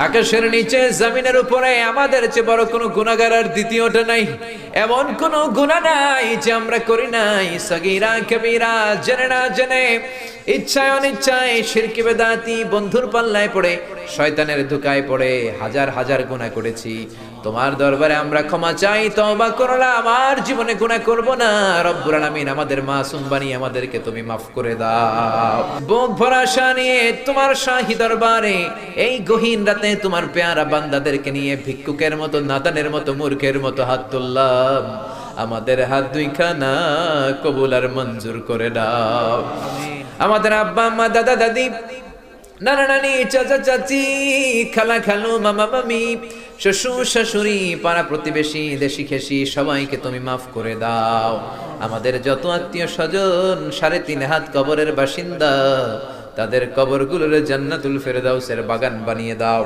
আকাশের নিচে জমিনের উপরে আমাদের চেয়ে বড় কোনো গুনাহগার আর দ্বিতীয়টা নাই। এমন কোনো গুনাহ নাই যে আমরা করি নাই, সগীরা কবিরা, জেনে না জেনে, ইচ্ছায় অনিচ্ছায়, শিরকি বেদাতি, বন্ধুর পাল্লায় পড়ে, শয়তানের ধোঁকায় পড়ে হাজার হাজার গুনাহ করেছি। তোমার দরবারে আমরা ক্ষমা চাই, তওবা করলাম, আর জীবনে গুনাহ করব না। রব্বুল আলামিন আমাদের মাসুম বানিয়ে আমাদেরকে তুমি মাফ করে দাও। বুক ভরা আশা নিয়ে তোমার শাহী দরবারে এই গহীন রাতে তোমার পেয়ারা বান্দাদেরকে নিয়ে ভিক্ষুকের মতো, নাদানের মতো, মূর্খের মতো হাত তুললাম। আমাদের হাত দুইখানা কবুল আর মঞ্জুর করে দাও। আমাদের আব্বা আম্মা, দাদা দাদি, নানা নানি, চাচা চাচি, খালা খালু, মামা মামি, শ্বশুর শাশুড়ি, পাড়া প্রতিবেশী, দেশি খেসি, সবাইকে তুমি মাফ করে দাও। আমাদের যত আত্মীয় স্বজন ৩.৫ হাত কবরের বাসিন্দা, তাদের কবরগুলোর জান্নাতুল ফেরদাউসের বাগান বানিয়ে দাও।